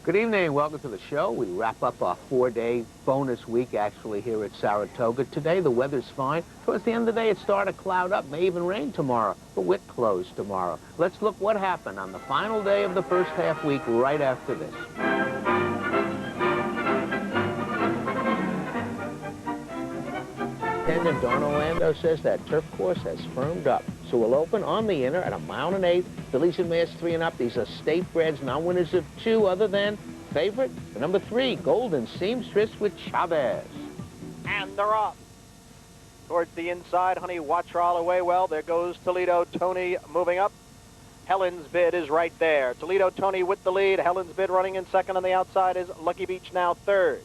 Good evening. Welcome to the show. We wrap up our 4-day bonus week actually here at Saratoga. Today the weather's fine. Towards the end of the day it started to cloud up. May even rain tomorrow, but we're closed tomorrow. Let's look what happened on the final day of the first half week right after this. Attendant Don Orlando says that turf course has firmed up. So we'll open on the inner at 1 1/8 miles. Fillies and mares 3 and up. These are state breds, non-winners of 2 other than favorite, the number 3, Golden Seamstress with Chavez. And they're off. Towards the inside, Honey Watchall away well. There goes Toledo Tony moving up. Helen's Bid is right there. Toledo Tony with the lead. Helen's Bid running in second. On the outside is Lucky Beach now third.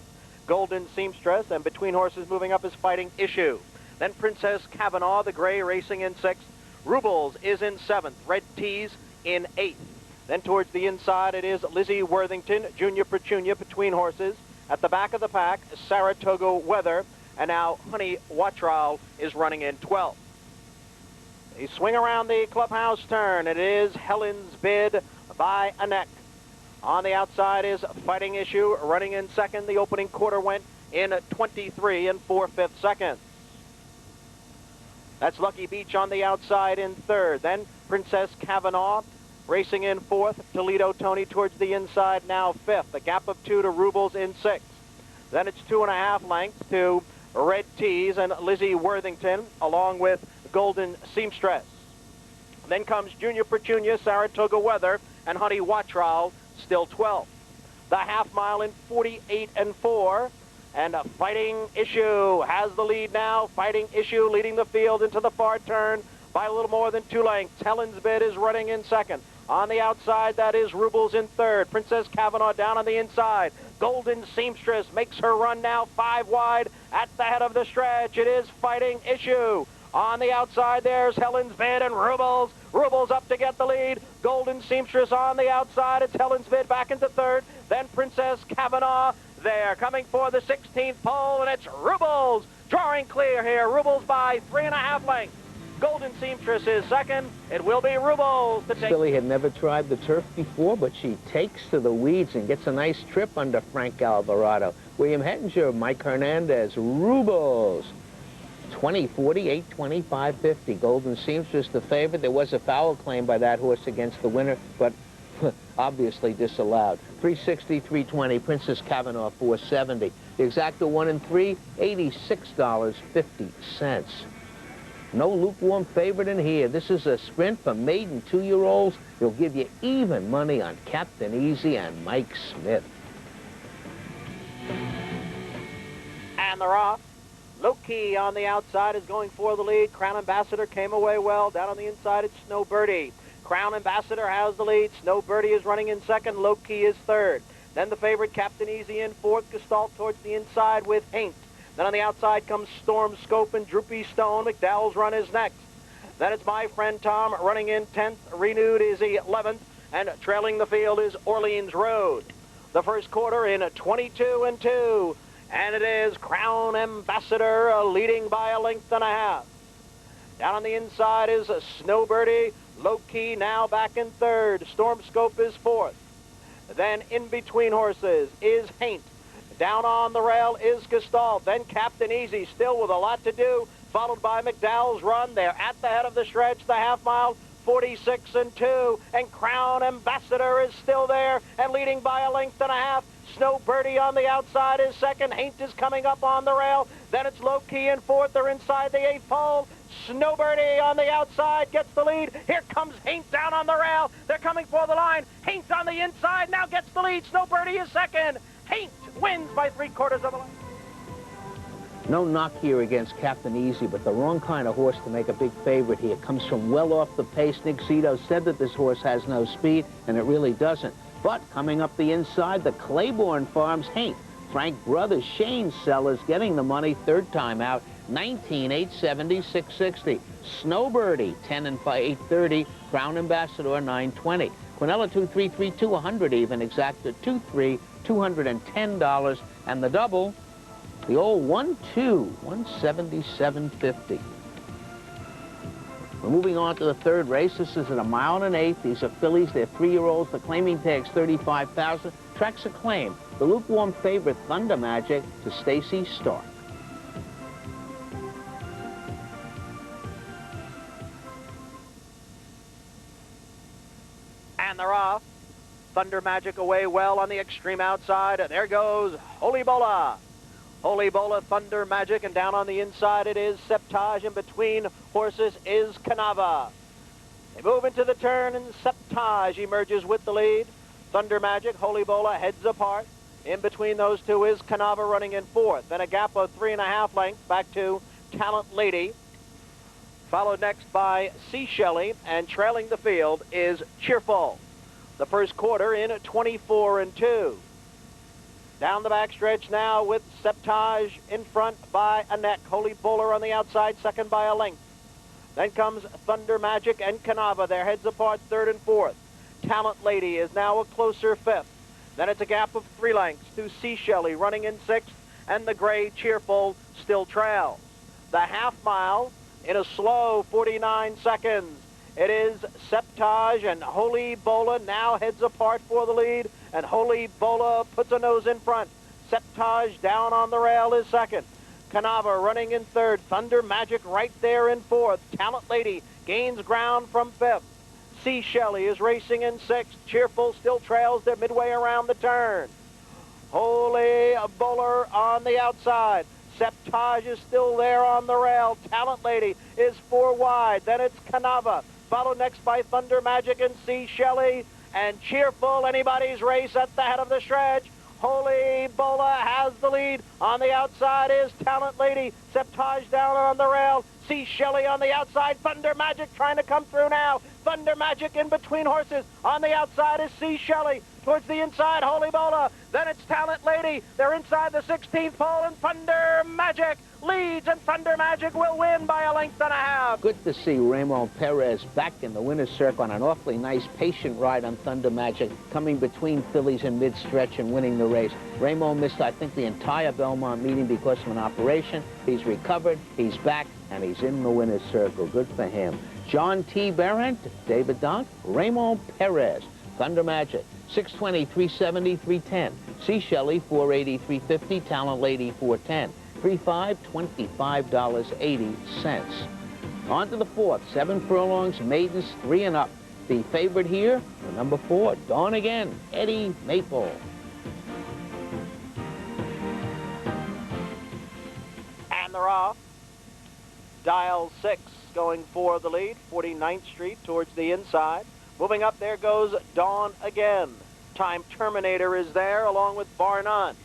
Golden Seamstress, and between horses moving up is Fighting Issue. Then Princess Kavanaugh, the gray, racing in 6th. Rubles is in 7th. Red Tees in 8th. Then towards the inside, it is Lizzie Worthington, Junior Petunia between horses. At the back of the pack, Saratoga Weather, and now Honey Watchall is running in 12th. They swing around the clubhouse turn. It is Helen's Bid by a neck. On the outside is Fighting Issue, running in second. The opening quarter went in 23 4/5 seconds. That's Lucky Beach on the outside in third. Then Princess Kavanaugh racing in 4th. Toledo Tony towards the inside now 5th. A gap of 2 to Rubles in 6th. Then it's 2.5 lengths to Red Tees and Lizzie Worthington along with Golden Seamstress. Then comes Junior Petunia, Saratoga Weather, and Honey Watchall still 12th. The half mile in 48 4. And a Fighting Issue has the lead now. Fighting Issue leading the field into the far turn by a little more than 2 lengths. Helen's Bid is running in second. On the outside, that is Rubles in third. Princess Kavanaugh down on the inside. Golden Seamstress makes her run now 5 wide at the head of the stretch. It is Fighting Issue. On the outside, there's Helen's Bid and Rubles. Rubles up to get the lead. Golden Seamstress on the outside. It's Helen's Bid back into third. Then Princess Kavanaugh. They're coming for the 16th pole, and it's Rubles drawing clear here. Rubles by 3.5 lengths. Golden Seamstress is second. It will be Rubles to take. Filly had never tried the turf before, but she takes to the weeds and gets a nice trip under Frank Alvarado. William Hettinger, Mike Hernandez, Rubles. 20, 48, 25, 50. Golden Seamstress the favorite. There was a foul claim by that horse against the winner, but obviously disallowed. 360, 320. Princess Kavanaugh 470. The exacta 1 and 3, $86.50. No lukewarm favorite in here. This is a sprint for maiden 2-year-olds. It'll give you even money on Captain Easy and Mike Smith. And they're off. Low Key on the outside is going for the lead. Crown Ambassador came away well. Down on the inside, it's Snow Birdie. Crown Ambassador has the lead. Snow Birdie is running in second. Low Key is third. Then the favorite, Captain Easy, in 4th. Gestalt towards the inside with Haint. Then on the outside comes Storm Scope and Droopy Stone. McDowell's run is next. Then it's My Friend Tom running in 10th. Renewed is 11th. And trailing the field is Orleans Road. The first quarter in 22 2. And it is Crown Ambassador leading by 1.5 lengths. Down on the inside is Snow Birdie. Low Key now back in third. Storm Scope is 4th. Then in between horses is Haint. Down on the rail is Gestalt. Then Captain Easy still with a lot to do, followed by McDowell's run. They're at the head of the stretch, the half mile, 46 2. And Crown Ambassador is still there and leading by 1.5 lengths. Snow Birdie on the outside is second. Haint is coming up on the rail. Then it's Low Key in 4th. They're inside the 8th pole. Snow Birdie on the outside gets the lead. Here comes Haint down on the rail. They're coming for the line. Haint on the inside now gets the lead. Snow Birdie is second. Haint wins by 3/4 of a length. No knock here against Captain Easy, but the wrong kind of horse to make a big favorite here. Comes from well off the pace. Nick Zito said that this horse has no speed, and it really doesn't. But coming up the inside, the Claiborne Farms Haint. Frank Brothers, Shane Sellers getting the money 3rd time out. 19, 870, 660. Snow Birdie, 10 and 830. Crown Ambassador, 920. Quinella 2332, 100 even. Exacta 23, $210. And the double, the old 1-2, 177.50. We're moving on to the 3rd race. This is at 1 1/8 miles. These are fillies. They're 3-year-olds. The claiming tag's $35,000. tracks a claim, the lukewarm favorite Thunder Magic to Stacy Stark. And they're off. Thunder Magic away well on the extreme outside. There goes Holy Bola. Holy Bola, Thunder Magic, and down on the inside it is Septage. In between horses is Canava. They move into the turn, and Septage emerges with the lead. Thunder Magic, Holy Bola heads apart. In between those two is Canava running in fourth. Then a gap of 3.5 lengths back to Talent Lady. Followed next by Sea Shelley, and trailing the field is Cheerful. The first quarter in 24-2. Down the backstretch now with Septage in front by a neck. Holy Bowler on the outside, second by a length. Then comes Thunder Magic and Canava. Their heads apart, third and fourth. Talent Lady is now a closer fifth. Then it's a gap of 3 lengths to Sea Shelley running in sixth, and the gray Cheerful still trails. The half mile in a slow 49 seconds. It is Septage, and Holy Bola now heads apart for the lead, and Holy Bola puts a nose in front. Septage down on the rail is second. Canava running in third. Thunder Magic right there in fourth. Talent Lady gains ground from fifth. Sea Shelley is racing in sixth. Cheerful still trails. They're midway around the turn. Holy Bowler on the outside. Septage is still there on the rail. Talent Lady is 4 wide. Then it's Canava, followed next by Thunder Magic and Sea Shelley. And Cheerful, anybody's race at the head of the stretch. Holy Bola has the lead. On the outside is Talent Lady. Septage down on the rail. Sea Shelley on the outside. Thunder Magic trying to come through now. Thunder Magic in between horses. On the outside is Sea Shelley. Towards the inside, Holy Bola. Then it's Talent Lady. They're inside the 16th pole, and Thunder Magic leads, and Thunder Magic will win by a length and a half. Good to see Ramon Perez back in the winner's circle on an awfully nice, patient ride on Thunder Magic, coming between fillies in mid-stretch and winning the race. Ramon missed, I think, the entire Belmont meeting because of an operation. He's recovered, he's back, and he's in the winner's circle. Good for him. John T. Barrett, David Donk, Ramon Perez, Thunder Magic, 620, 370, 310. Sea Shelley, 480, 350. Talent Lady, 410. 3-5, $25.80. On to the fourth, 7 furlongs, maidens, 3 and up. The favorite here, the number 4, Dawn Again, Eddie Maple. And they're off. Dial 6 going for the lead, 49th Street towards the inside. Moving up, there goes Dawn Again. Time Terminator is there, along with Bar None.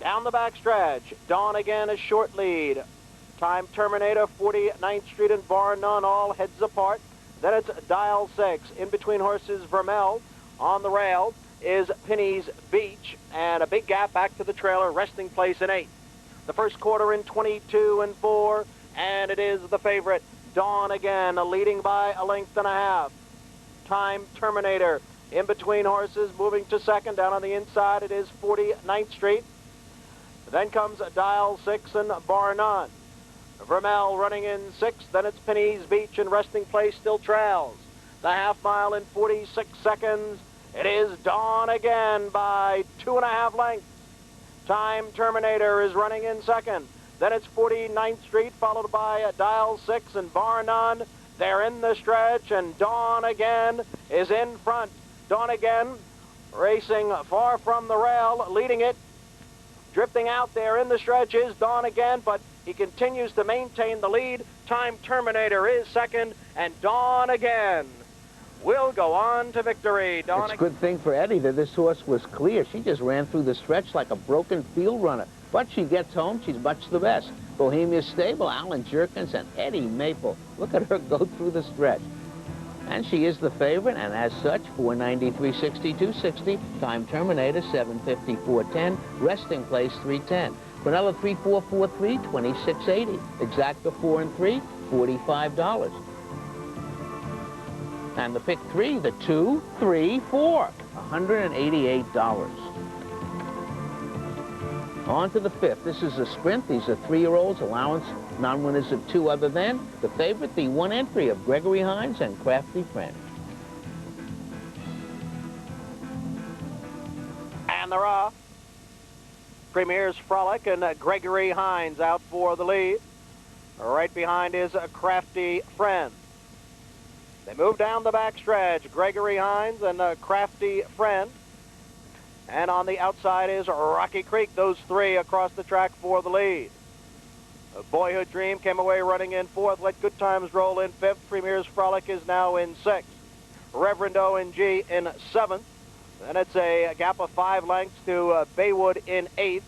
Down the backstretch, Dawn Again, a short lead. Time Terminator, 49th Street, and Bar None all heads apart. Then it's Dial 6. In between horses, Vermel. On the rail is Penny's Beach, and a big gap back to the trailer, resting place in 8th. The first quarter in 22-4, and it is the favorite, Dawn Again, leading by a length and a half. Time Terminator in between horses, moving to second. Down on the inside, it is 49th Street. Then comes Dial 6 and Bar None. Vermel running in 6th. Then it's Penny's Beach, and resting place still trails. The half mile in 46 seconds. It is Dawn Again by 2.5 lengths. Time Terminator is running in second. Then it's 49th Street, followed by Dial 6 and Bar None. They're in the stretch, and Dawn Again is in front. Dawn Again racing far from the rail, leading it. Drifting out there in the stretch is Dawn Again, but he continues to maintain the lead. Time Terminator is second, and Dawn Again will go on to victory. It's a good thing for Eddie that this horse was clear. She just ran through the stretch like a broken field runner. But she gets home, she's much the best. Bohemia Stable, Alan Jerkins, and Eddie Maple. Look at her go through the stretch. And she is the favorite, and as such, 493, 62, 60. Time Terminator, 750, 410. Resting place, 310. Quinella, 3443, 2680. Exacta 4 and 3, $45. And the pick 3, the 2, 3, 4, $188. On to the 5th. This is a sprint. These are 3-year-olds. Allowance, non-winners of 2 other than. The favorite, the 1 entry of Gregory Hines and Crafty Friend. And they're off. Premier's Frolic and Gregory Hines out for the lead. Right behind is a Crafty Friend. They move down the backstretch. Gregory Hines and a Crafty Friend. And on the outside is Rocky Creek. Those three across the track for the lead. Boyhood Dream came away running in fourth. Let Good Times roll in fifth. Premier's Frolic is now in sixth. Reverend O&G in seventh. Then it's a gap of 5 lengths to Baywood in eighth.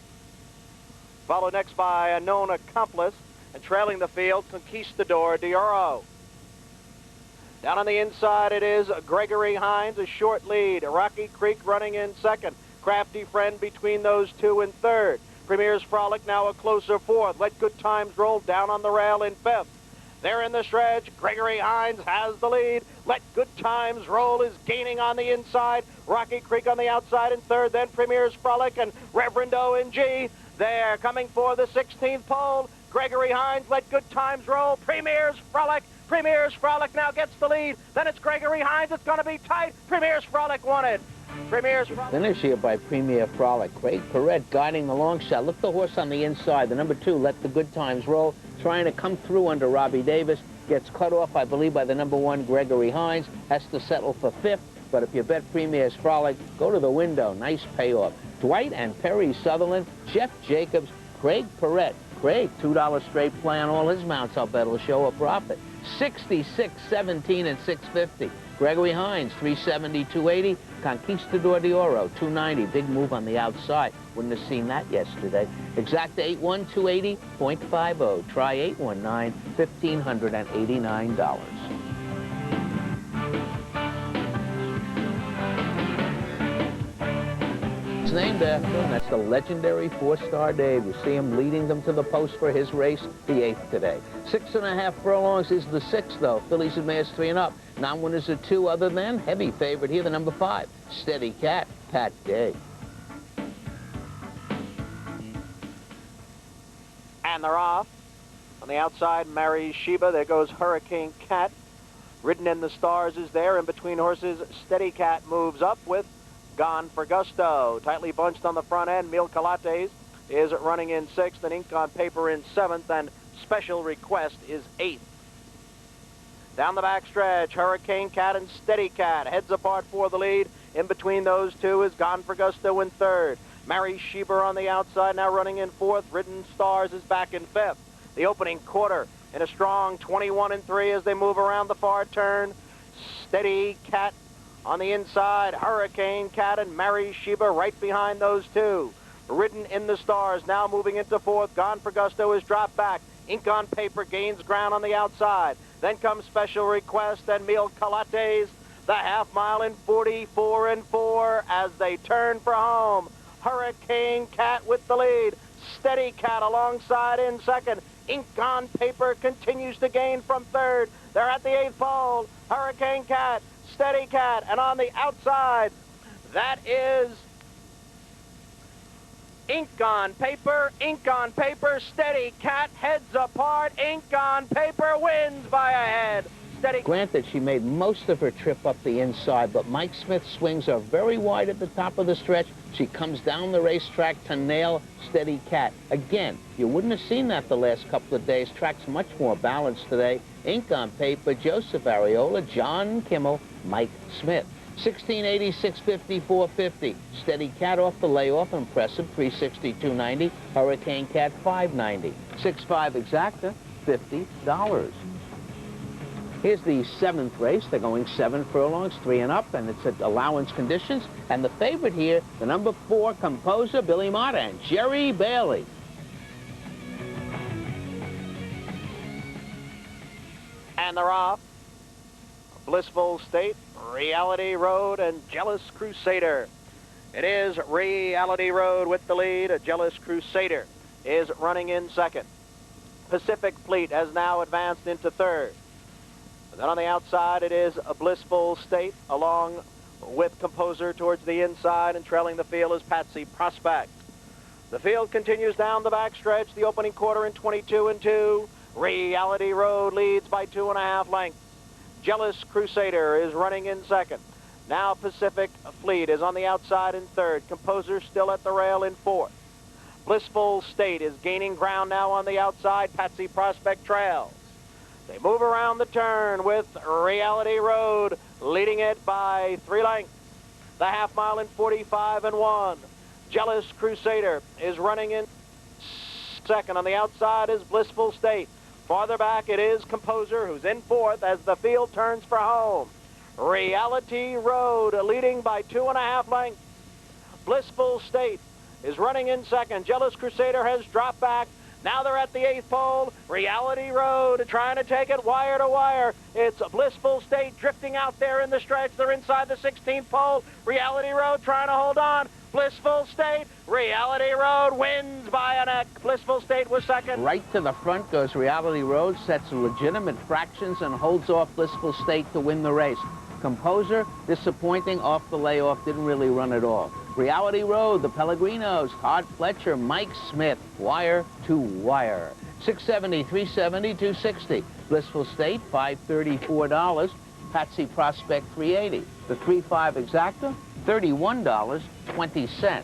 Followed next by a Known Accomplice. And trailing the field, Conquistador d'Oro. Down on the inside, it is Gregory Hines, a short lead. Rocky Creek running in second. Crafty Friend between those two in third. Premier's Frolic now a closer fourth. Let Good Times roll down on the rail in fifth. There in the stretch, Gregory Hines has the lead. Let Good Times roll is gaining on the inside. Rocky Creek on the outside in third. Then Premier's Frolic and Reverend O&G. They're coming for the 16th pole. Gregory Hines, Let Good Times roll. Premier's Frolic. Premier's Frolic now gets the lead. Then it's Gregory Hines. It's going to be tight. Premier's Frolic won it. Premier's Frolic. Finish here by Premier Frolic. Craig Perret guiding the long shot. Look the horse on the inside. The number 2, Let the Good Times roll. Trying to come through under Robbie Davis. Gets cut off, I believe, by the number 1, Gregory Hines. Has to settle for 5th. But if you bet Premier's Frolic, go to the window. Nice payoff. Dwight and Perry Sutherland, Jeff Jacobs, Craig Perret. Craig, $2 straight play on all his mounts. I'll bet will show a profit. 66, 17, and 650. Gregory Hines, 370, 280. Conquistador d'Oro, 290. Big move on the outside. Wouldn't have seen that yesterday. Exacta 81, 280.50. Try 819, $1,589. It's named after him. That's the legendary Fourstar Dave. You see him leading them to the post for his race, the 8th today. 6.5 furlongs is the 6th, though. Fillies and mares 3 and up. Non-winners are 2 other than heavy favorite here, the number 5, Steady Cat, Pat Day. And they're off. On the outside, Mary Sheba. There goes Hurricane Cat. Ridden in the Stars is there. In between horses, Steady Cat moves up with Gone for Gusto. Tightly bunched on the front end. Mil Calates is running in 6th, and Ink on Paper in 7th, and Special Request is 8th. Down the backstretch, Hurricane Cat and Steady Cat heads apart for the lead. In between those two is Gone for Gusto in 3rd. Mary Sheba on the outside, now running in 4th. Ridden Stars is back in 5th. The opening quarter in a strong 21-3 as they move around the far turn. Steady Cat on the inside, Hurricane Cat and Mary Sheba right behind those two. Ridden in the Stars, now moving into 4th. Gone for Gusto is dropped back. Ink on Paper gains ground on the outside. Then comes Special Request and Mil Calates. The half mile in 44-4 as they turn for home. Hurricane Cat with the lead. Steady Cat alongside in 2nd. Ink on Paper continues to gain from 3rd. They're at the 8th pole. Hurricane Cat, Steady Cat, and on the outside, that is Ink on Paper, Steady Cat heads apart. Ink on Paper wins by a head. Steady. Granted, she made most of her trip up the inside, but Mike Smith's swings are very wide at the top of the stretch. She comes down the racetrack to nail Steady Cat. Again, you wouldn't have seen that the last couple of days. Track's much more balanced today. Ink on Paper, Joseph Areola, John Kimmel, Mike Smith. 1680, 650, 450. Steady Cat off the layoff, impressive, 360, 290. Hurricane Cat, 590. 6.5 exacta, $50. Here's the 7th race. They're going 7 furlongs, 3 and up, and it's at allowance conditions. And the favorite here, the number 4 composer, Billy Mott, and Jerry Bailey. And they're off. Blissful State, Reality Road, and Jealous Crusader. It is Reality Road with the lead. A Jealous Crusader is running in 2nd. Pacific Fleet has now advanced into 3rd. And then on the outside, it is a Blissful State, along with Composer towards the inside, and trailing the field is Patsy Prospect. The field continues down the backstretch, the opening quarter in 22-2. Reality Road leads by 2.5 lengths. Jealous Crusader is running in 2nd. Now Pacific Fleet is on the outside in third. Composer still at the rail in fourth. Blissful State is gaining ground now on the outside. Patsy Prospect trails. They move around the turn with Reality Road leading it by 3 lengths. The half mile in 45 and 1. Jealous Crusader is running in second. On the outside is Blissful State. Farther back it is Composer, who's in fourth as the field turns for home. Reality Road leading by 2.5 lengths. Blissful State is running in second. Jealous Crusader has dropped back. Now they're at the 8th pole. Reality Road trying to take it wire to wire. It's Blissful State drifting out there in the stretch. They're inside the 16th pole. Reality Road trying to hold on. Blissful State. Reality Road wins by a neck. Blissful State was second. Right to the front goes Reality Road, sets legitimate fractions and holds off Blissful State to win the race. Composer, disappointing off the layoff, didn't really run at all. Reality Road, the Pellegrinos, Todd Fletcher, Mike Smith, wire to wire. 670, 370, 260. Blissful State, $534. Patsy Prospect, $380. The 3.5 exacta, $31.20.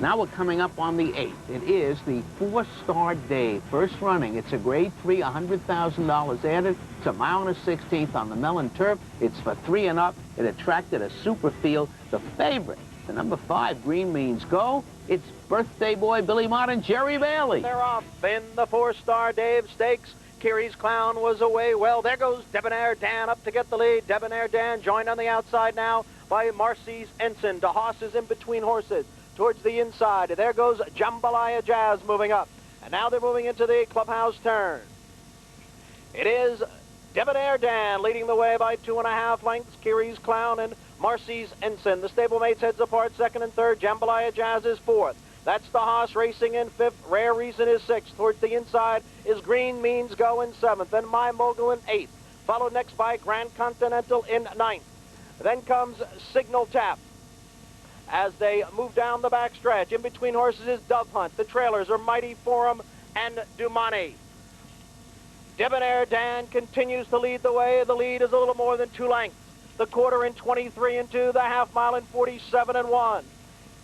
Now we're coming up on the 8th. It is the Fourstar Dave, first running. It's a grade 3, $100,000 added. It's a mile and a 16th on the melon turf. It's for 3 and up. It attracted a super field. The favorite, the number 5, Green Means Go. It's birthday boy Billy Mott and Jerry Bailey. They're off in the Fourstar Dave Stakes. Kiri's Clown was away well. There goes Debonair Dan up to get the lead. Debonair Dan joined on the outside now by Marcy's Ensign. DeHaas is in between horses. Towards the inside, there goes Jambalaya Jazz moving up. And now they're moving into the clubhouse turn. It is Debonair Dan leading the way by 2.5 lengths. Kiri's Clown and Marcy's Ensign. The stablemates heads apart, second and third. Jambalaya Jazz is fourth. That's DeHaas racing in fifth. Rare Reason is sixth. Towards the inside is Green Means Go in seventh. Then My Mogul in eighth. Followed next by Grand Continental in ninth. Then comes Signal Tap. As they move down the back stretch, in between horses is Dove Hunt. The trailers are Mighty Forum and Dumani. Debonair Dan continues to lead the way. The lead is a little more than 2 lengths. The quarter in 23 and 2. The half mile in 47 and 1.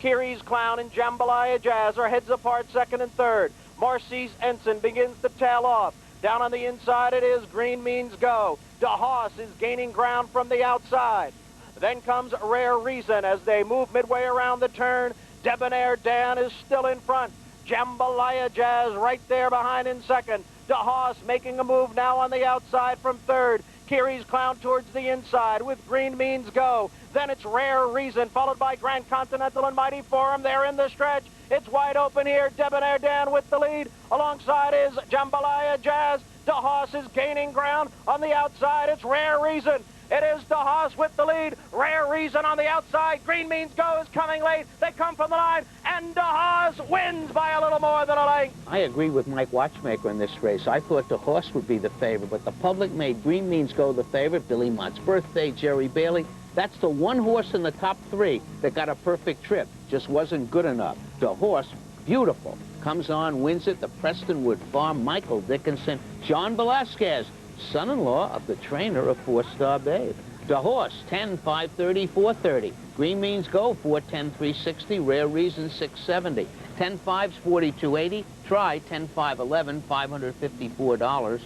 Kiri's Clown and Jambalaya Jazz are heads apart, second and third. Marcy's Ensign begins to tail off. Down on the inside it is Green Means Go. DeHaas is gaining ground from the outside. Then comes Rare Reason as they move midway around the turn. Debonair Dan is still in front. Jambalaya Jazz right there behind in second. DeHaas making a move now on the outside from third. Kiri's Clown towards the inside with Green Means Go. Then it's Rare Reason, followed by Grand Continental and Mighty Forum. They're in the stretch. It's wide open here. Debonair Dan with the lead. Alongside is Jambalaya Jazz. DeHaas is gaining ground. On the outside, it's Rare Reason. It is DeHaas with the lead. Rare Reason on the outside. Green Means Go is coming late. They come from the line, and DeHaas wins by a little more than a length. I agree with Mike Watchmaker in this race. I thought DeHaas would be the favorite, but the public made Green Means Go the favorite. Billy Mott's birthday, Jerry Bailey. That's the one horse in the top 3 that got a perfect trip. Just wasn't good enough. DeHaas, beautiful. Comes on, wins it. The Prestonwood Farm, Michael Dickinson, John Velasquez, son-in-law of the trainer of Fourstar Dave. DeHaas, 10, 530, 430. Green Means Go, 410, 360. Rare Reason, 670. 10 5s, 4280. Try 10 5 11, $554.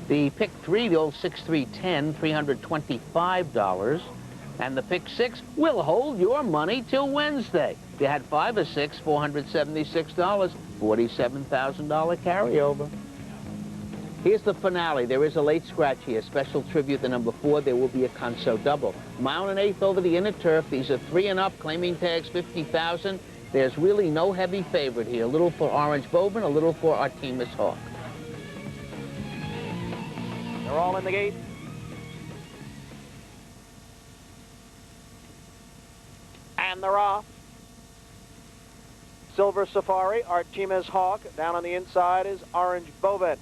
The pick 3, the old 6-3-10, $325. And the pick 6 will hold your money till Wednesday. If you had 5 or 6, $476, $47,000 carryover. Here's the finale. There is a late scratch here. Special tribute to number 4. There will be a Conso double. Mile and 1/8 over the inner turf. These are 3 and up. Claiming tags, $50,000. There's really no heavy favorite here. A little for Orange Bowman, a little for Artemis Hawk. They're all in the gate. And they're off. Silver Safari, Artemis Hawk. Down on the inside is Orange Bowman.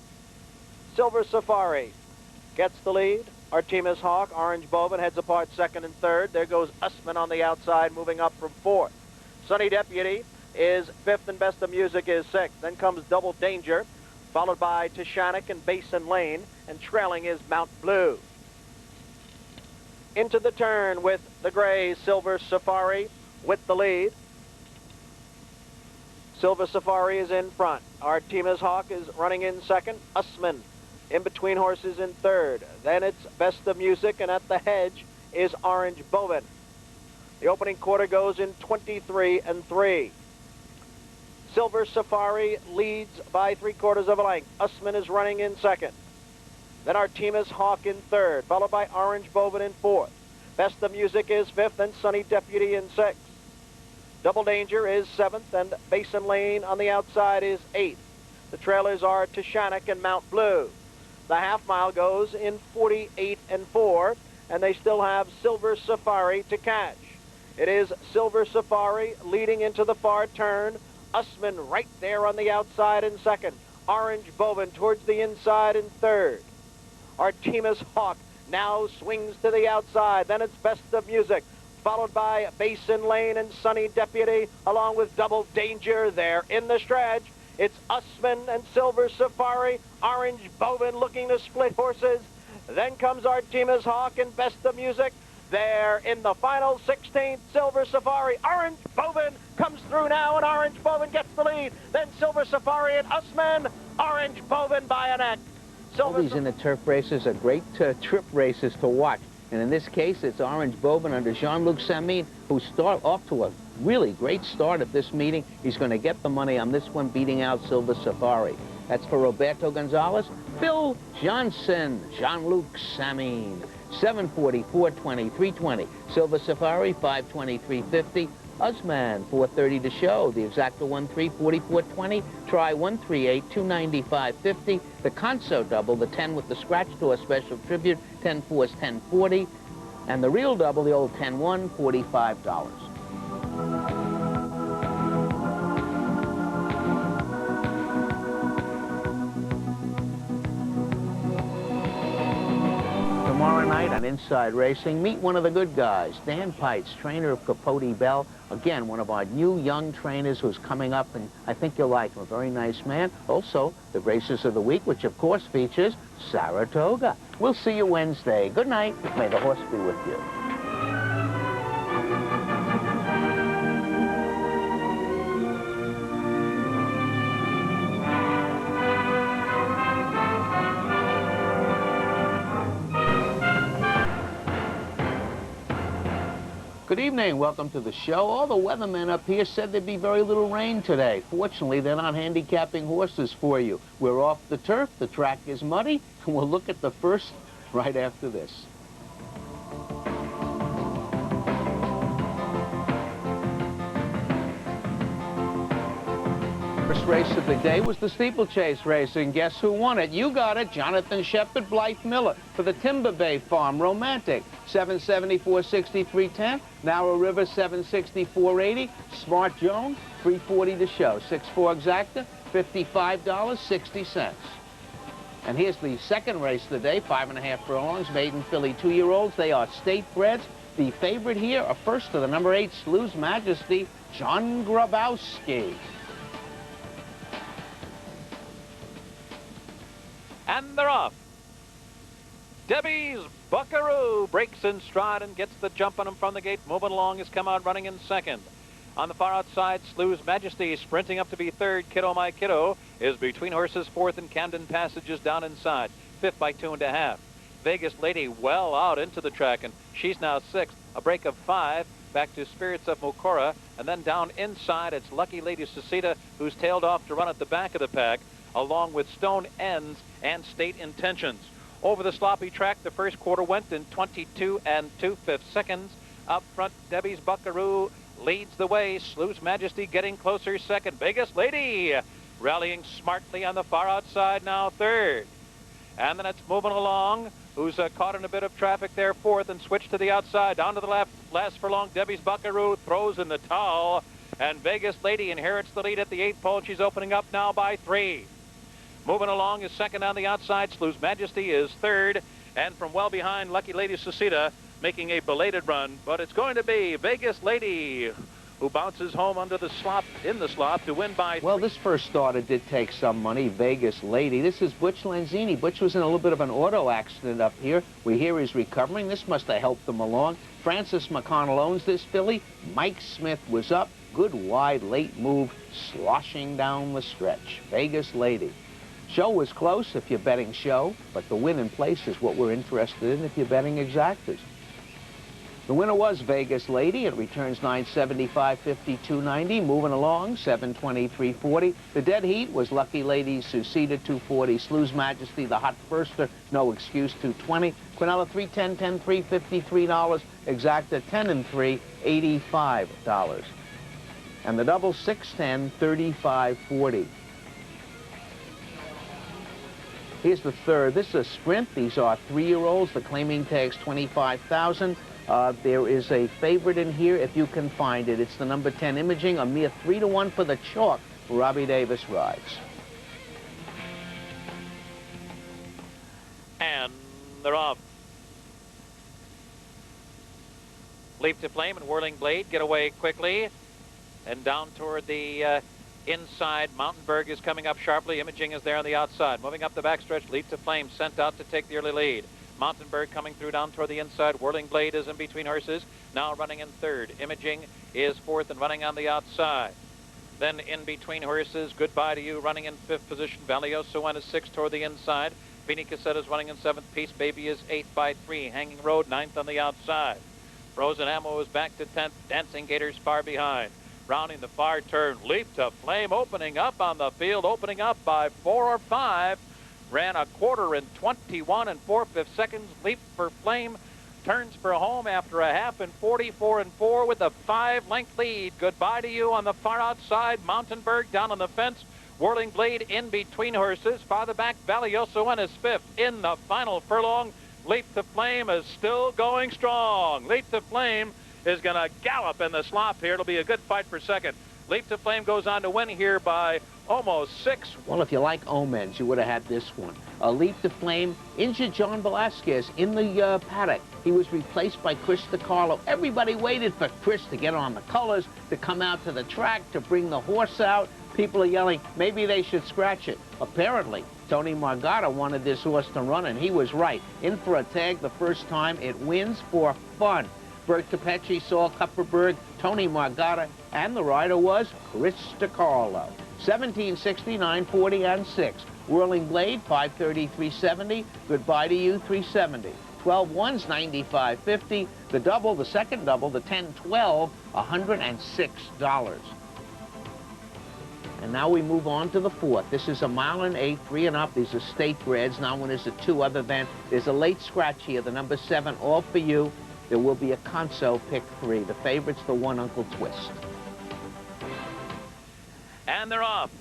Silver Safari gets the lead. Artemis Hawk, Orange Bowman heads apart second and third. There goes Usman on the outside, moving up from fourth. Sunny Deputy is fifth, and Best of Music is sixth. Then comes Double Danger, followed by Tashanik and Basin Lane, and trailing is Mount Blue. into the turn with the gray Silver Safari with the lead. Silver Safari is in front. Artemis Hawk is running in second. Usman in between horses in third. Then it's Best of Music, and at the hedge is Orange Bovin. The opening quarter goes in 23-3. Silver Safari leads by 3/4 of a length. Usman is running in second. Then Artemis Hawk in third, followed by Orange Bovin in fourth. Best of Music is fifth, and Sunny Deputy in sixth. Double Danger is seventh, and Basin Lane on the outside is eighth. The trailers are Tashanik and Mount Blue. The half mile goes in 48-4, and they still have Silver Safari to catch. It is Silver Safari leading into the far turn. Usman right there on the outside in second. Orange Bovin towards the inside in third. Artemis Hawk now swings to the outside. Then it's Best of Music, followed by Basin Lane and Sunny Deputy, along with Double Danger there in the stretch. It's Usman and Silver Safari. Orange Bovin looking to split horses. Then comes Artemis Hawk and Best of Music. There in the final 16th, Silver Safari. Orange Bovin comes through now, and Orange Bovin gets the lead. Then Silver Safari and Usman. Orange Bovin by a neck. All these in the turf races are great trip races to watch. And in this case, it's Orange Bovin under Jean-Luc Samin, who start off to a really great start at this meeting. He's going to get the money on this one, beating out Silver Safari. That's for Roberto Gonzalez, Phil Johnson, Jean-Luc Samin. 740, 420, 320. Silver Safari, 520, 350. Usman, 430 to show. The exacta 13, 40, 420. Try 138, 295, 50. The Conso double, the 10 with the scratch to a special tribute, 10-4 is 1040. And the real double, the old 10-1, $45. Tomorrow night on Inside Racing, meet one of the good guys, Dan Pites, trainer of Capote Bell. Again, one of our new young trainers who's coming up, and I think you'll like him. A very nice man. Also, the races of the week, which of course features Saratoga. We'll see you Wednesday. Good night. May the horse be with you. Good evening. Welcome to the show. All the weathermen up here said there'd be very little rain today. Fortunately, they're not handicapping horses for you. We're off the turf. The track is muddy, and we'll look at the first right after this. First race of the day was the steeplechase race, and guess who won it? You got it, Jonathan Shepard, Blythe Miller for the Timber Bay Farm. Romantic, 770, 460, 310. Narrow River, 760, 480. Smart Joan, 340 to show. 6-4 exacta, $55.60. And here's the second race of the day, 5.5 furlongs, maiden filly 2-year-olds. They are state breds. The favorite here, a first to the number 8, Slew's Majesty, John Grabowski. And they're off. Debbie's Buckaroo breaks in stride and gets the jump on him from the gate. Moving along, has come out running in second. On the far outside, Slew's Majesty sprinting up to be third. Kiddo My Kiddo is between horses. Fourth, and Camden Passage is down inside. Fifth by 2.5. Vegas Lady well out into the track, and she's now sixth. A break of 5 back to Spirits of Mokora, and then down inside it's Lucky Lady Cecita, who's tailed off to run at the back of the pack, along with Stone Ends and State Intentions. Over the sloppy track, the first quarter went in 22 2/5 seconds. Up front, Debbie's Buckaroo leads the way. Slew's Majesty getting closer second. Vegas Lady rallying smartly on the far outside, now third. And then it's moving along, who's caught in a bit of traffic there, fourth, and switched to the outside. Down to the left, last furlong, Debbie's Buckaroo throws in the towel, and Vegas Lady inherits the lead at the 8th pole. She's opening up now by 3. Moving along is second on the outside. Slew's Majesty is third. And from well behind, Lucky Lady Cecita making a belated run. But it's going to be Vegas Lady who bounces home under the slop, in the slop, to win by... Well, this first starter did take some money, Vegas Lady. This is Butch Lanzini. Butch was in a little bit of an auto accident up here. We hear he's recovering. This must have helped him along. Francis McConnell owns this filly. Mike Smith was up. Good wide late move, sloshing down the stretch. Vegas Lady. Show was close if you're betting show, but the win in place is what we're interested in if you're betting exactas. The winner was Vegas Lady. It returns 975, 52.90. Moving along, 723.40. The dead heat was Lucky Lady, Susita, 240. Slew's Majesty, the hot firster, no excuse, 220. Quinella, 310, 10-3, $53. Exacta, 10 and 3, $85. And the double, 610, 35.40. Here's the third. This is a sprint. These are 3-year-olds. The claiming tag's $25,000. There is a favorite in here if you can find it. It's the number 10 Imaging, a mere 3-to-1 for the chalk. Robbie Davis rides. And they're off. Leap to Flame and Whirling Blade get away quickly. And down toward the inside, Mountainburg is coming up sharply. Imaging is there on the outside. Moving up the backstretch, Leap to Flame sent out to take the early lead. Mountainburg coming through down toward the inside. Whirling Blade is in between horses, now running in third. Imaging is fourth and running on the outside. Then in between horses, Goodbye to You running in fifth position. Valioso one is sixth toward the inside. Vini Cassette is running in seventh. Peace Baby is eighth by 3. Hanging Road ninth on the outside. Frozen Ammo is back to 10th. Dancing Gators far behind. Rounding the far turn, Leap to Flame opening up on the field, opening up by 4 or 5. Ran a quarter in 21 and 4/5 seconds. Leap for Flame turns for home after a half in 44 and 4 with a 5-length lead. Goodbye to You on the far outside. Mountainburg down on the fence. Whirling Blade in between horses. Farther back, Valioso one is fifth. In the final furlong, Leap to Flame is still going strong. Leap to Flame is going to gallop in the slop here. It'll be a good fight for second. Leap to Flame goes on to win here by almost 6. Well, if you like omens, you would have had this one. Leap to Flame injured John Velasquez in the paddock. He was replaced by Chris DiCarlo. Everybody waited for Chris to get on the colors, to come out to the track, to bring the horse out. People are yelling, maybe they should scratch it. Apparently, Tony Margada wanted this horse to run, and he was right. In for a tag the first time. It wins for fun. Bert Capecci, Saul Kupperberg, Tony Margada, and the rider was Chris DiCarlo. 1760, 940, and 6. Whirling Blade, 530, 370. Goodbye to You, 370. 12 ones, 95.50. The double, the second double, the 10-12, $106. And now we move on to the fourth. This is a 1.8 miles, 3 and up. These are state breds. Now one is a 2 other than. There's a late scratch here, the number 7, All for You. There will be a Conso pick 3. The favorite's the 1 Uncle Twist. And they're off.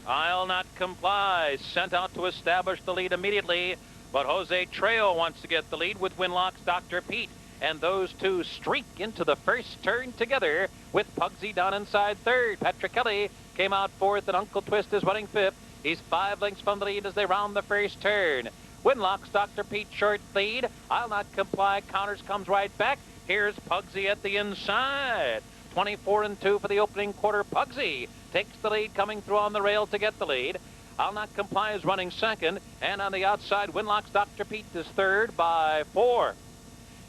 I'll Not Comply, sent out to establish the lead immediately, but Jose Trejo wants to get the lead with Winlock's Dr. Pete, and those two streak into the first turn together with Pugsy down inside third. Patrick Kelly came out fourth, and Uncle Twist is running fifth. He's 5 lengths from the lead as they round the first turn. Winlock's Dr. Pete short lead. I'll Not Comply counters, comes right back. Here's Pugsy at the inside. 24 and 2 for the opening quarter. Pugsy takes the lead, coming through on the rail to get the lead. I'll Not Comply is running second, and on the outside, Winlock's Dr. Pete is third by 4.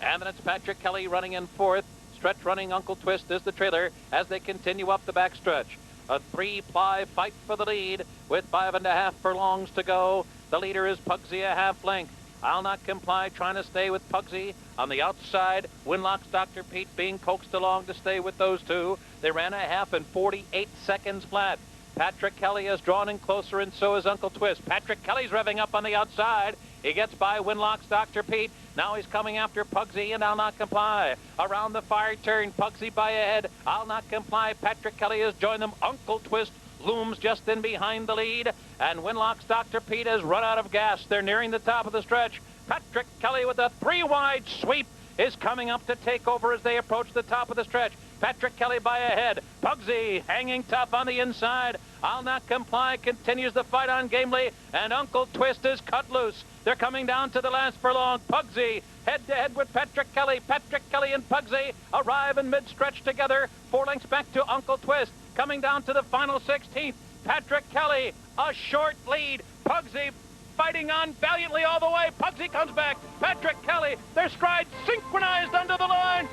And then it's Patrick Kelly running in fourth. Stretch running Uncle Twist is the trailer as they continue up the backstretch. A 3-ply fight for the lead with 5.5 furlongs to go. The leader is Pugsy a half length. I'll Not Comply trying to stay with Pugsy. On the outside, Winlock's Dr. Pete being coaxed along to stay with those two. They ran a half in 48 seconds flat. Patrick Kelly has drawn in closer, and so is Uncle Twist. Patrick Kelly's revving up on the outside. He gets by Winlock's Dr. Pete. Now he's coming after Pugsy, and I'll Not Comply. Around the far turn, Pugsy by ahead. I'll Not Comply. Patrick Kelly has joined them. Uncle Twist looms just in behind the lead, and Winlock's Dr. Pete has run out of gas. They're nearing the top of the stretch. Patrick Kelly with a 3-wide sweep is coming up to take over as they approach the top of the stretch. Patrick Kelly by ahead. Pugsy hanging tough on the inside. I'll Not Comply continues the fight on gamely, and Uncle Twist is cut loose. They're coming down to the last furlong. Pugsy head-to-head with Patrick Kelly. Patrick Kelly and Pugsy arrive in mid-stretch together. 4 lengths back to Uncle Twist. Coming down to the final 16th. Patrick Kelly, a short lead. Pugsy fighting on valiantly all the way. Pugsy comes back. Patrick Kelly, their stride synchronized under the line.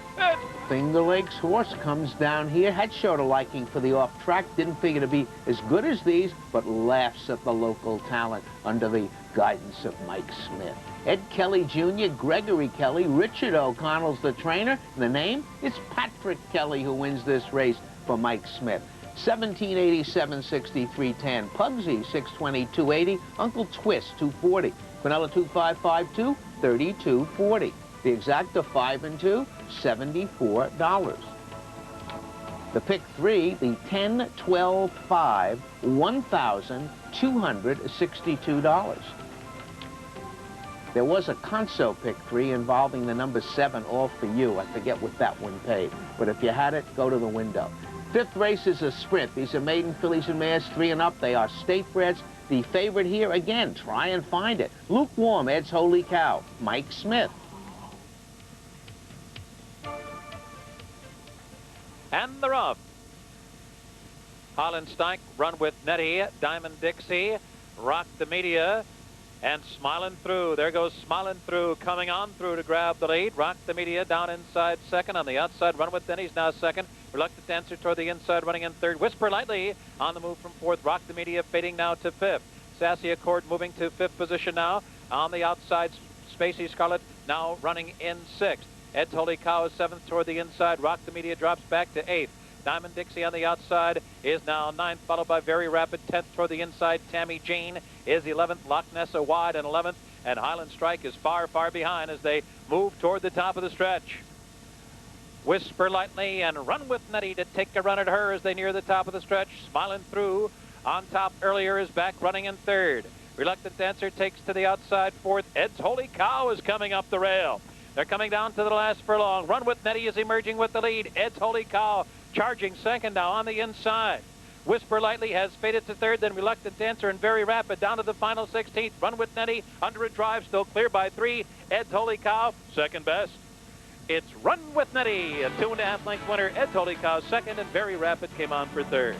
Finger Lakes horse comes down here. Had showed a liking for the off-track. Didn't figure to be as good as these, but laughs at the local talent under the guidance of Mike Smith. Ed Kelly Jr., Gregory Kelly, Richard O'Connell's the trainer. The name is Patrick Kelly, who wins this race for Mike Smith. 1787, 6310. Pugsy, 620, 280. Uncle Twist, 240. Quinella, 2552, 3240. The exacta 5 and 2, $74. The pick 3, the 10, 12, 5, $1,262. There was a Conso pick 3 involving the number 7, All For You. I forget what that one paid. But if you had it, go to the window. 5th race is a sprint. These are maiden fillies and mares, 3 and up. They are statebreds. The favorite here, again, try and find it. Lukewarm, Ed's Holy Cow, Mike Smith. And they're off. Hollenstein run with Nettie, Diamond Dixie, Rock the Media, and Smiling Through. There goes Smiling Through, coming on through to grab the lead. Rock the Media down inside second. On the outside, Run with Denny's now second. Reluctant Dancer toward the inside, running in third. Whisper Lightly on the move from fourth. Rock the Media fading now to fifth. Sassy Accord moving to fifth position now. On the outside, Spacey Scarlet now running in sixth. Ed's Holy Cow is seventh toward the inside. Rock the Media drops back to eighth. Diamond Dixie on the outside is now ninth, followed by Very Rapid 10th toward the inside. Tammy Jean is 11th. Loch Nessa wide and 11th. And Highland Strike is far, far behind as they move toward the top of the stretch. Whisper Lightly and Run with Nettie to take a run at her as they near the top of the stretch. Smiling Through on top earlier is back running in third. Reluctant Dancer takes to the outside fourth. Ed's Holy Cow is coming up the rail. They're coming down to the last furlong. Run with Nettie is emerging with the lead. Ed's Holy Cow charging second now on the inside. Whisper Lightly has faded to third, then Reluctant Dancer and Very Rapid down to the final 16th. Run with Nettie under a drive, still clear by 3. Ed's Holy Cow, second best. It's Run with Nettie, a 2.5 length winner. Ed's Holy Cow second, and Very Rapid came on for third.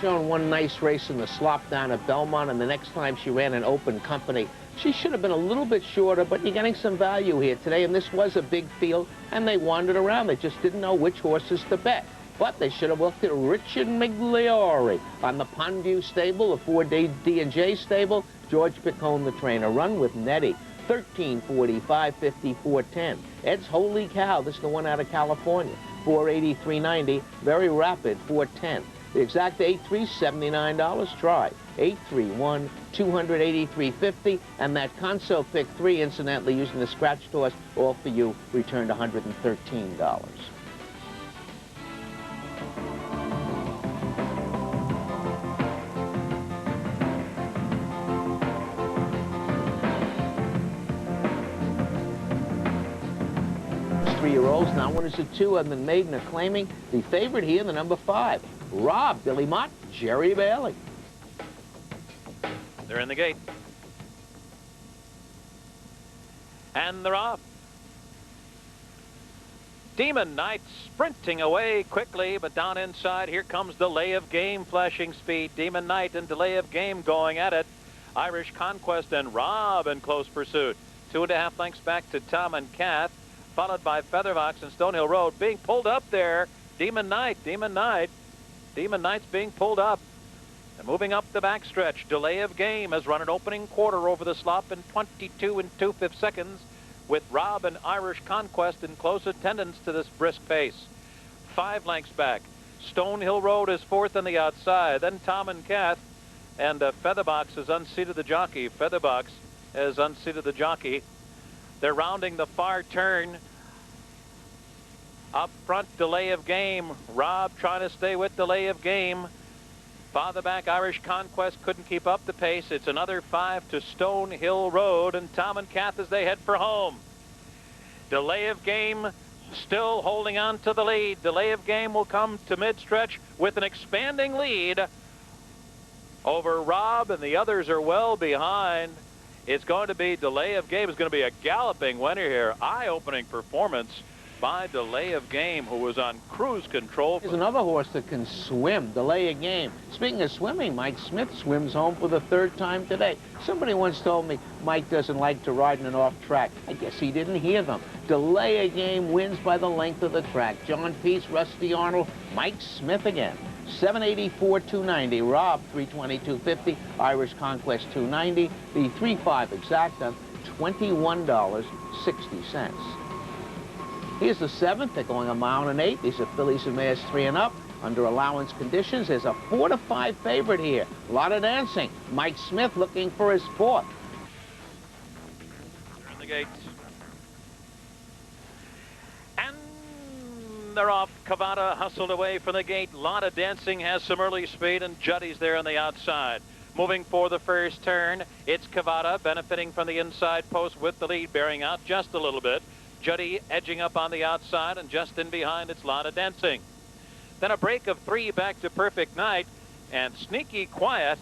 Shown one nice race in the slop down at Belmont, and the next time she ran an open company. She should have been a little bit shorter, but you're getting some value here today, and this was a big field, and they wandered around. They just didn't know which horses to bet. But they should have looked at Richard Migliore on the Pondview stable, the 4D D&J stable. George Picone, the trainer. Run with Nettie, 1340, 550, 410. Ed's Holy Cow, this is the one out of California, 480, 390. Very Rapid, 410. The exact 8-3, $79. Try 831, 283.50, and that Conso pick 3, incidentally, using the scratch toss, All For You, returned $113. Three-year-olds, now one is a 2, and the maiden are claiming the favorite here, the number 5. Rob, Billy Mott, Jerry Bailey. They're in the gate. And they're off. Demon Knight sprinting away quickly, but down inside, here comes Delay of Game flashing speed. Demon Knight and Delay of Game going at it. Irish Conquest and Rob in close pursuit. 2.5 lengths back to Tom and Kath, followed by Featherbox and Stonehill Road. Being pulled up there, Demon Knight. Demon Knight's being pulled up. And moving up the backstretch, Delay of Game has run an opening quarter over the slop in 22 2/5 seconds, with Rob and Irish Conquest in close attendance to this brisk pace. 5 lengths back, Stonehill Road is fourth on the outside. Then Tom and Kath, and Featherbox has unseated the jockey. Featherbox has unseated the jockey. They're rounding the far turn. Up front, Delay of Game. Rob trying to stay with Delay of Game. Farther back, Irish Conquest couldn't keep up the pace. It's another 5 to Stonehill Road, and Tom and Kath as they head for home. Delay of Game still holding on to the lead. Delay of Game will come to mid-stretch with an expanding lead over Rob, and the others are well behind. It's going to be Delay of Game. It's going to be a galloping winner here. Eye-opening performance by Delay of Game, who was on cruise control. Here's another horse that can swim, Delay of Game. Speaking of swimming, Mike Smith swims home for the 3rd time today. Somebody once told me Mike doesn't like to ride in an off-track. I guess he didn't hear them. Delay of Game wins by the length of the track. John Peace, Rusty Arnold, Mike Smith again. 784, 290. Rob, 320, 250. Irish Conquest, 290. The 3-5 exacta, $21.60. Here's the 7th. They're going 1 mile and 8. These are fillies and mares 3 and up. Under allowance conditions, there's a 4-5 favorite here. A lot of dancing. Mike Smith looking for his 4th. They're in the gates. And they're off. Cavada hustled away from the gate. A lot of dancing, has some early speed, and Juddy's there on the outside. Moving for the first turn, it's Cavada benefiting from the inside post with the lead, bearing out just a little bit. Juddy edging up on the outside, and just in behind, it's Lotta Dancing. Then a break of 3 back to Perfect Night, and Sneaky Quiet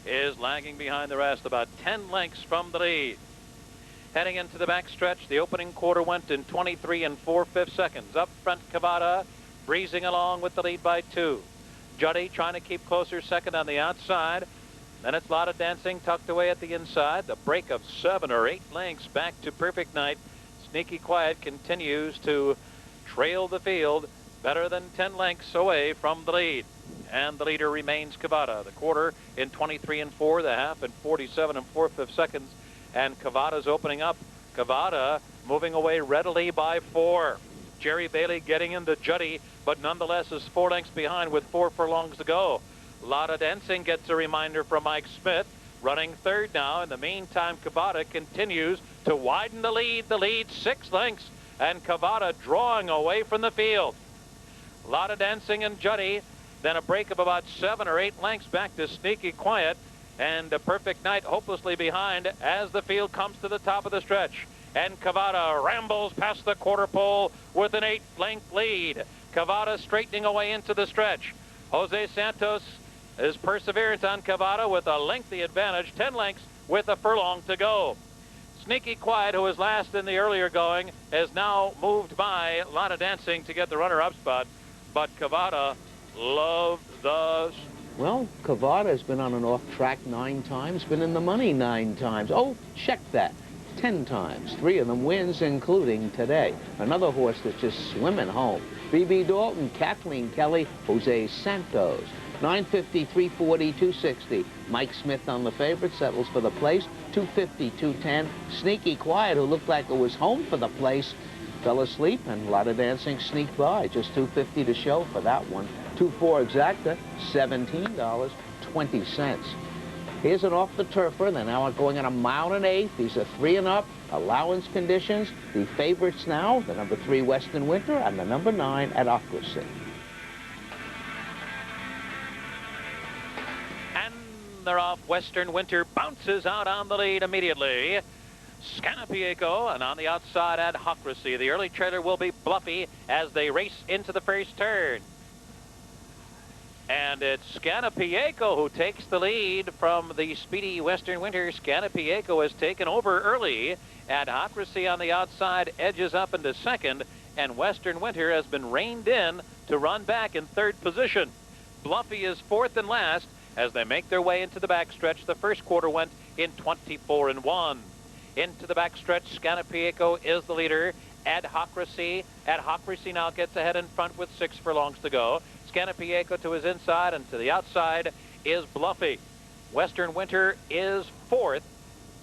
is lagging behind the rest, about 10 lengths from the lead. Heading into the backstretch, the opening quarter went in 23 4/5 seconds. Up front, Cavada breezing along with the lead by 2. Juddy trying to keep closer, second on the outside. Then it's Lotta Dancing tucked away at the inside. The break of 7 or 8 lengths back to Perfect Night. Sneaky Quiet continues to trail the field, better than 10 lengths away from the lead. And the leader remains Cavada. The quarter in 23 4, the half in 47 4/5 seconds. And Cavada's opening up. Cavada moving away readily by 4. Jerry Bailey getting into Juddy, but nonetheless is 4 lengths behind with 4 furlongs to go. Lotta Dancing gets a reminder from Mike Smith, running 3rd now. In the meantime, Cavada continues to widen the lead. The lead 6 lengths, and Cavada drawing away from the field. Lotta Dancing and Juddy, then a break of about 7 or 8 lengths back to Sneaky Quiet, and a Perfect Night hopelessly behind as the field comes to the top of the stretch. And Cavada rambles past the quarter pole with an 8-length lead. Cavada straightening away into the stretch. Jose Santos is perseverance on Cavada with a lengthy advantage, 10 lengths with a furlong to go. Sneaky Quiet, who was last in the earlier going, has now moved by Lotta Dancing to get the runner-up spot, but Cavada loved the... Well, Cavada has been on an off-track 9 times, been in the money 9 times. Oh, check that. 10 times. 3 of them wins, including today. Another horse that's just swimming home. B.B. Dalton, Kathleen Kelly, Jose Santos. 950, 340, 260. Mike Smith on the favorite, settles for the place. 250, 210. Sneaky Quiet, who looked like it was home for the place, fell asleep, and Lotta Dancing sneaked by. Just 250 to show for that one. 2-4 exacta, $17.20. Here's an off the turfer. They're now going at 1 mile and 8. These are 3 and up. Allowance conditions. The favorites now, the number 3 Western Winter and the number 9 Adocracy. And they're off. Western Winter bounces out on the lead immediately. Scanapiaco, and on the outside, Adocracy. The early trailer will be Bluffy as they race into the first turn. And it's Scanapiaco who takes the lead from the speedy Western Winter. Scanapiaco has taken over early. Adocracy on the outside edges up into second, and Western Winter has been reined in to run back in 3rd position. Bluffy is 4th and last as they make their way into the backstretch. The first quarter went in 24 1. Into the backstretch, Scanapiaco is the leader. Adocracy now gets ahead in front with 6 furlongs to go. Scanapiaco to his inside, and to the outside is Bluffy. Western Winter is 4th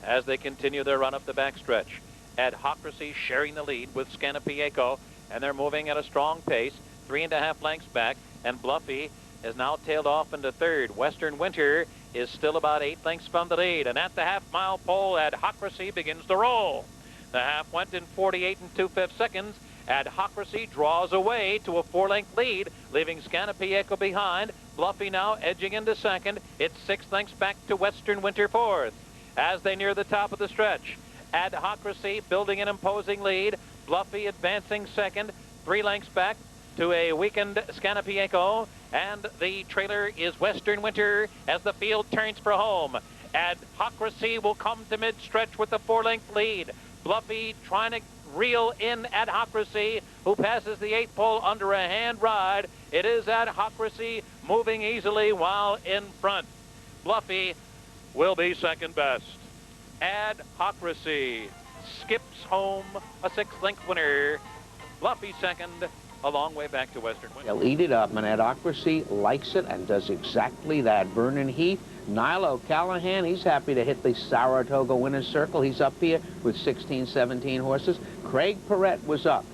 as they continue their run up the backstretch. Adocracy sharing the lead with Scanapiaco, and they're moving at a strong pace, 3.5 lengths back, and Bluffy is now tailed off into 3rd. Western Winter is still about 8 lengths from the lead, and at the half-mile pole, Adocracy begins to roll. The half went in 48 2/5 seconds. Adocracy draws away to a 4-length lead, leaving Scanapiaco behind. Bluffy now edging into second. It's 6 lengths back to Western Winter 4th. As they near the top of the stretch, Adocracy building an imposing lead. Bluffy advancing second, 3 lengths back to a weakened Scanapiaco. And the trailer is Western Winter as the field turns for home. Adhocracy will come to mid-stretch with the 4-length lead. Bluffy trying to reel in Adhocracy, who passes the 8th pole under a hand ride. It is Adhocracy moving easily while in front. Bluffy will be second best. Adhocracy skips home a 6-length winner. Bluffy second, a long way back to Western Winter. They'll eat it up, and Adhocracy likes it and does exactly that. Vernon Heath, Niall O'Callaghan, he's happy to hit the Saratoga winner's circle. He's up here with 16, 17 horses. Craig Perrette was up,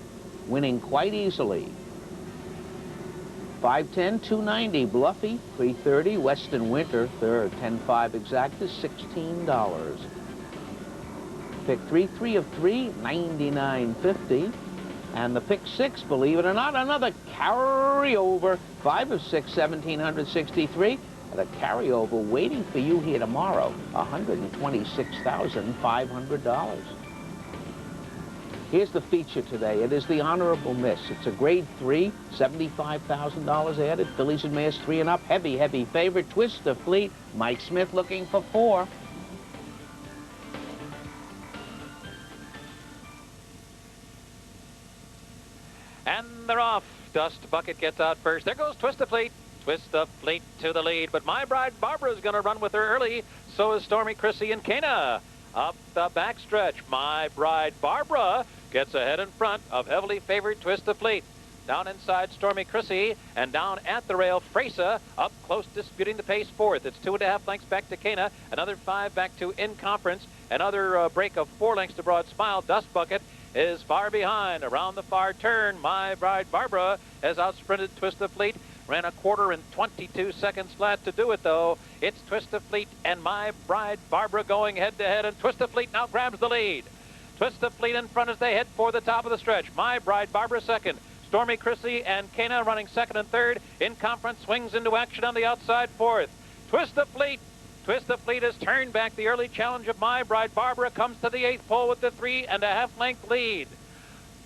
winning quite easily. 510, 290, Bluffy, 330, Western Winter, third, 10-5 exact is $16. Pick 3 of 3, $99.50. And the pick 6, believe it or not, another carryover, 5 of 6, $1,763. And a carryover waiting for you here tomorrow, $126,500. Here's the feature today. It is the Honorable Miss. It's a grade 3, $75,000 added. Fillies and mares 3 and up. Heavy, heavy favorite. Twist of Fleet. Mike Smith looking for 4. And they're off. Dust Bucket gets out first. There goes Twist of Fleet. Twist of Fleet to the lead. But My Bride Barbara is going to run with her early. So is Stormy Chrissy and Cana. Up the backstretch, My Bride Barbara gets ahead in front of heavily favored Twist of Fleet. Down inside Stormy Chrissy, and down at the rail, Fresa up close, disputing the pace fourth. It's 2.5 lengths back to Cana, another 5 back to In Conference, another break of 4 lengths to Broad Smile. Dust Bucket is far behind. Around the far turn, My Bride Barbara has outsprinted Twist of Fleet. Ran a quarter and 22 seconds flat to do it, though. It's Twist of Fleet and My Bride Barbara going head-to-head, and Twist of Fleet now grabs the lead. Twist of Fleet in front as they head for the top of the stretch. My Bride Barbara second. Stormy Chrissy and Cana running second and third. In Conference swings into action on the outside fourth. Twist of Fleet has turned back. The early challenge of My Bride Barbara comes to the 8th pole with the 3.5 length lead.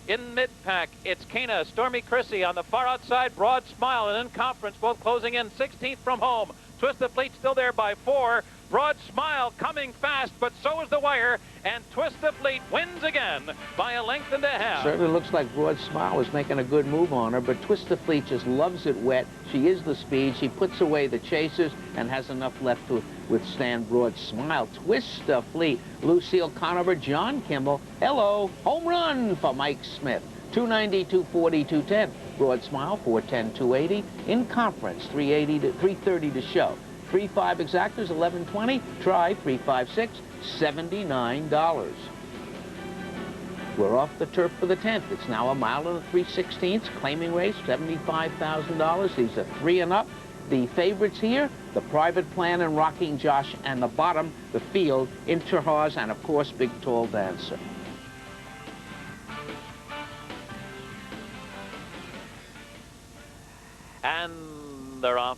In mid-pack, it's Cana, Stormy Chrissy on the far outside, Broad Smile, and In Conference both closing in 16th from home. Twist of Fleet still there by 4. Broad Smile coming fast, but so is the wire, and Twist of Fleet wins again by a length and a half. Certainly looks like Broad Smile is making a good move on her, but Twist of Fleet just loves it wet. She is the speed. She puts away the chasers and has enough left to withstand Broad Smile. Twist of Fleet, Lucille Conover, John Kimball. Hello, home run for Mike Smith. 290, 240, 210. Broad Smile, 410, 280. In Conference, 330 to show. 3.5 exactors, 11.20. Try 3.56, $79. We're off the turf for the 10th. It's now a mile and 3/16, claiming race, $75,000. These are 3 and up. The favorites here, the Private Plan and Rocking Josh, and the bottom, the field, Interhaz, and of course, Big Tall Dancer. And they're off.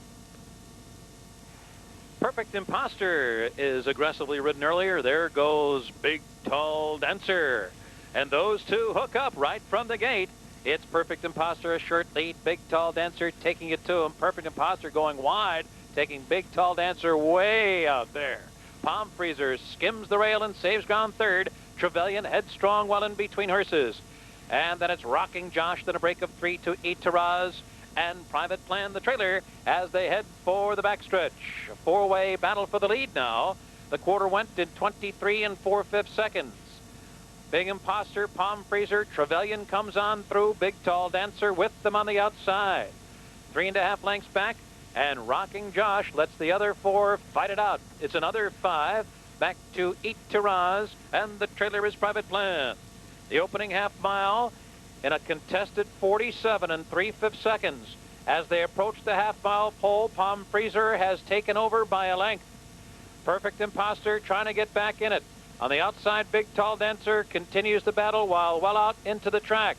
Perfect Imposter is aggressively ridden earlier. There goes Big Tall Dancer. And those two hook up right from the gate. It's Perfect Imposter, a short lead. Big Tall Dancer taking it to him. Perfect Imposter going wide, taking Big Tall Dancer way out there. Palm Freezer skims the rail and saves ground third. Trevelyan headstrong well in between horses. And then it's Rocking Josh, then a break of 3 to Itaraz. And Private Plan, the trailer, as they head for the backstretch. A 4-way battle for the lead now. The quarter went in 23 and 4/5 seconds. Big Imposter, Palm Freezer, Trevelyan comes on through. Big Tall Dancer with them on the outside. 3.5 lengths back, and Rocking Josh lets the other 4 fight it out. It's another 5 back to Itaraz, and the trailer is Private Plan. The opening half mile in a contested 47 and 3/5 seconds. As they approach the half-mile pole, Palm Freezer has taken over by a length. Perfect Imposter trying to get back in it. On the outside, Big Tall Dancer continues the battle while well out into the track.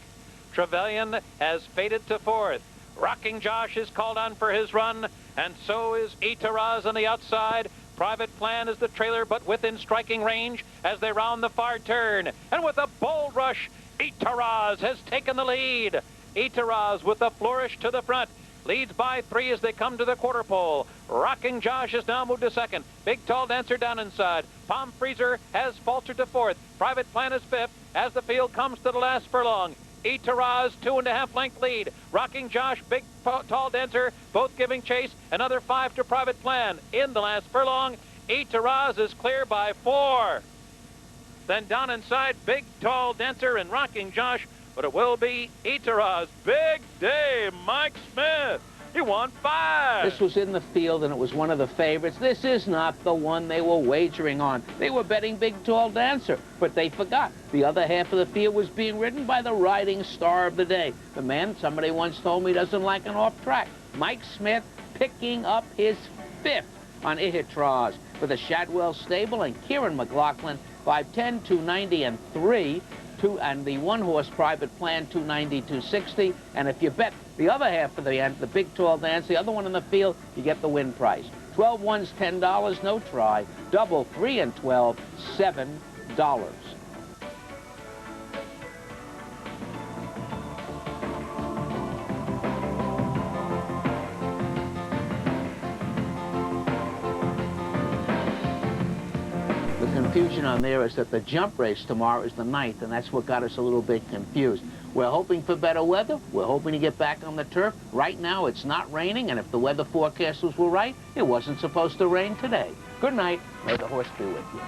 Trevelyan has faded to 4th. Rocking Josh is called on for his run, and so is Itaraz on the outside. Private Plan is the trailer, but within striking range as they round the far turn. And with a bold rush, Itaraz has taken the lead. Itaraz with a flourish to the front. leads by 3 as they come to the quarter pole. Rocking Josh has now moved to second. Big Tall Dancer down inside. Palm Freezer has faltered to fourth. Private Plan is fifth as the field comes to the last furlong. Itaraz, 2.5 length lead. Rocking Josh, Big Tall Dancer, both giving chase. Another 5 to Private Plan. In the last furlong, Itaraz is clear by 4. Then down inside, Big Tall Dancer and Rocking Josh, but it will be Itaraz. Big Dave, Mike Smith. He won 5. This was in the field, and it was one of the favorites. This is not the one they were wagering on. They were betting Big Tall Dancer, but they forgot. The other half of the field was being ridden by the riding star of the day. The man, somebody once told me, doesn't like an off track. Mike Smith picking up his 5th on Itaraz for the Shadwell stable, and Kieran McLaughlin, 5'10", 290, and 3. And the one-horse Private Plan, 290, 260. And if you bet the other half of the Big Tall Dance, the other one in the field, you get the win price. 12 ones, $10, no try. Double 3 and 12, $7. Confusion on there is that the jump race tomorrow is the 9th, and that's what got us a little bit confused. We're hoping for better weather. We're hoping to get back on the turf. Right now, it's not raining, and if the weather forecasters were right, it wasn't supposed to rain today. Good night. May the horse be with you.